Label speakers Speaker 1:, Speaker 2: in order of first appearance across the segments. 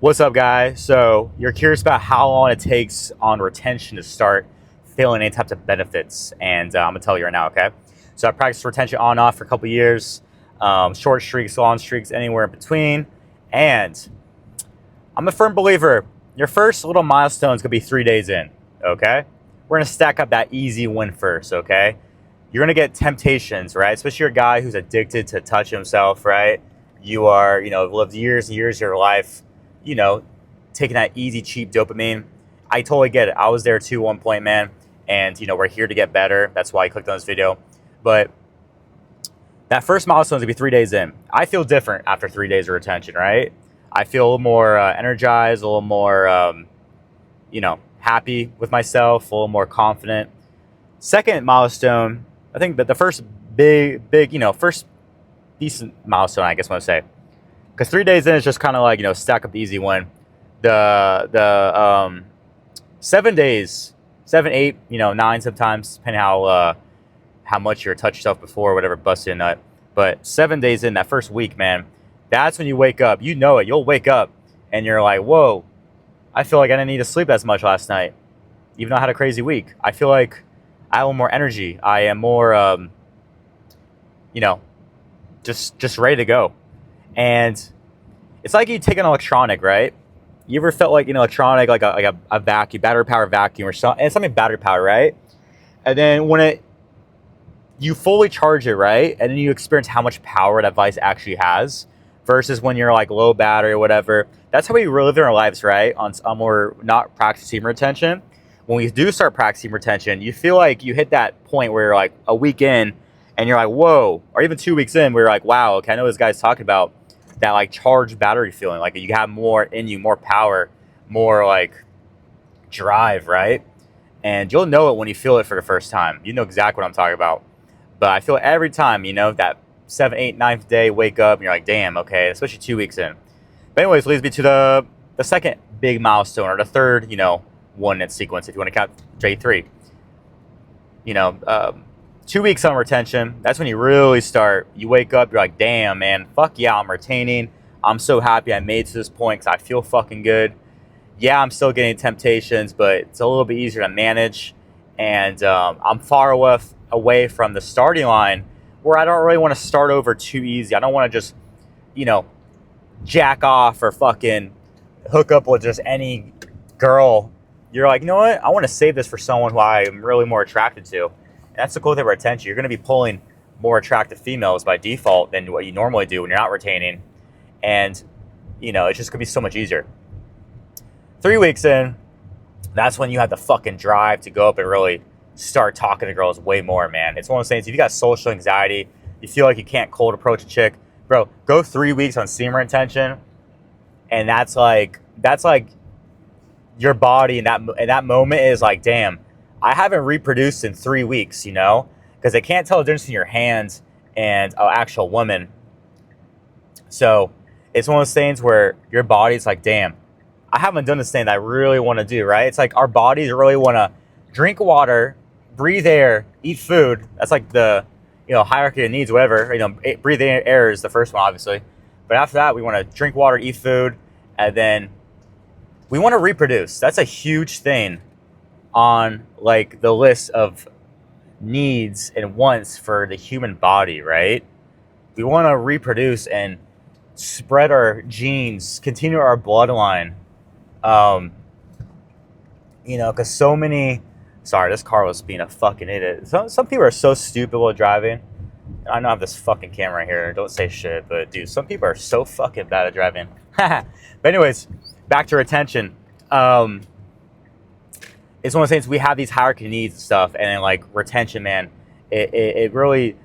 Speaker 1: What's up, guys? So you're curious about how long it takes on retention to start feeling any types of benefits, and I'm gonna tell you right now, okay? So I practiced retention on and off for a couple years, short streaks, long streaks, anywhere in between, and I'm a firm believer. Your first little milestone is gonna be 3 days in, okay? We're gonna stack up that easy win first, okay? You're gonna get temptations, right? Especially you're a guy who's addicted to touch himself, right? You are, lived years and years of your life, you know, taking that easy, cheap dopamine. I totally get it. I was there too, one point, man. And we're here to get better. That's why I clicked on this video. But that first milestone is gonna be 3 days in. I feel different after 3 days of retention, right? I feel a little more energized, a little more, happy with myself, a little more confident. Second milestone, I think that the first big, first decent milestone, I guess I want to say, because 3 days in is just kind of like stack up the easy one. The 7 days, 7, 8, 9 sometimes, depending how much you touched yourself before, or whatever, busted a nut. But 7 days in, that first week, man, that's when you wake up. You know it. You'll wake up and you're like, whoa, I feel like I didn't need to sleep as much last night, even though I had a crazy week. I feel like I have more energy. I am more, just ready to go. And it's like you take an electronic, right? You ever felt like an electronic, like a vacuum, battery powered vacuum or something? And something battery powered, right? And then when you fully charge it, right? And then you experience how much power that device actually has versus when you're like low battery or whatever. That's how we live in our lives, right? On we're not practicing retention. When we do start practicing retention, you feel like you hit that point where you're like a week in and you're like, whoa, or even 2 weeks in, where you're like, wow, okay, I know this guy's talking about that like charged battery feeling, like you have more in you, more power, more like drive, right? And you'll know it when you feel it for the first time. You know exactly what I'm talking about. But I feel it every time, that 7th, 8th, 9th day, wake up and you're like, damn, okay, especially 2 weeks in. But anyways, leads me to the second big milestone, or the third, one in sequence, if you want to count J3. 2 weeks on retention, that's when you really start. You wake up, you're like, damn, man, fuck yeah, I'm retaining. I'm so happy I made it to this point because I feel fucking good. Yeah, I'm still getting temptations, but it's a little bit easier to manage. And I'm far away from the starting line where I don't really want to start over too easy. I don't want to just, jack off or fucking hook up with just any girl. You're like, you know what? I want to save this for someone who I'm really more attracted to. And that's the cool thing about retention. You're going to be pulling more attractive females by default than what you normally do when you're not retaining. And, it's just going to be so much easier. 3 weeks in, that's when you have the fucking drive to go up and really start talking to girls way more, man. It's one of those things, if you got social anxiety, you feel like you can't cold approach a chick, bro, go 3 weeks on semen retention, and that's like your body in that moment is like, damn, I haven't reproduced in 3 weeks, because they can't tell the difference in your hands and an actual woman. So it's one of those things where your body's like, damn, I haven't done this thing that I really want to do, right? It's like our bodies really want to drink water, breathe air, eat food. That's like the hierarchy of needs, whatever. Breathe air is the first one, obviously. But after that, we want to drink water, eat food, and then we want to reproduce. That's a huge thing on like the list of needs and wants for the human body, right? We want to reproduce and spread our genes, continue our bloodline. Because so many. Sorry, this car was being a fucking idiot. Some people are so stupid while driving. I know I have this fucking camera here. Don't say shit, but dude, some people are so fucking bad at driving. But anyways, back to retention. It's one of the things, we have these hierarchy needs and stuff, and then like retention, man, it really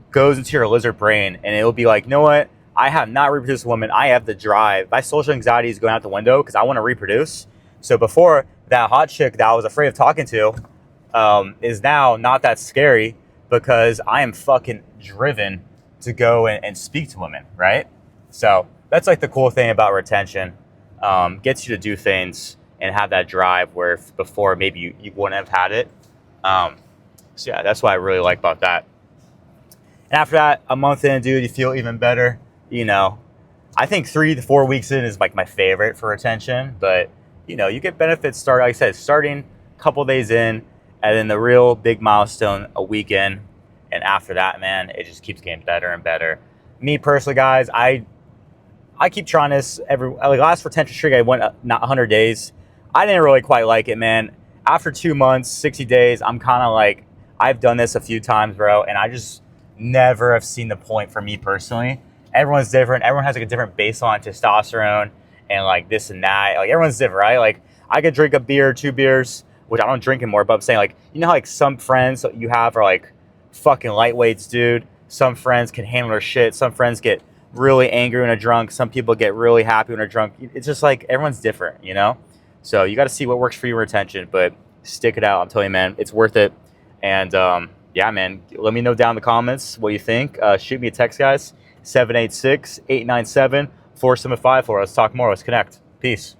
Speaker 1: goes into your lizard brain, and it'll be like, you know what? I have not reproduced a woman. I have the drive. My social anxiety is going out the window because I want to reproduce. So before, that hot chick that I was afraid of talking to is now not that scary because I am fucking driven to go and speak to women, right? So that's like the cool thing about retention. Gets you to do things and have that drive where before maybe you wouldn't have had it. So yeah, that's what I really like about that. And after that, a month in, dude, you feel even better. I think 3 to 4 weeks in is like my favorite for retention, but you know, you get benefits start, like I said, starting a couple days in, and then the real big milestone a week in, and after that, man, it just keeps getting better and better. Me personally, guys, I keep trying this like last retention streak. I went not 100 days. I didn't really quite like it, man. After 2 months, 60 days, I'm kind of like, I've done this a few times, bro, and I just never have seen the point for me personally. Everyone's different. Everyone has like a different baseline testosterone and like this and that. Like everyone's different, right? Like I could drink a beer, 2 beers, which I don't drink anymore, but I'm saying like, you know how like some friends you have are like fucking lightweights, dude. Some friends can handle their shit. Some friends get really angry when they're drunk. Some people get really happy when they're drunk. It's just like everyone's different, you know? So you got to see what works for your retention, but stick it out. I'm telling you, man, it's worth it. And yeah, man, let me know down in the comments what you think. Shoot me a text, guys. 786-897-4754. Let's talk more. Let's connect. Peace.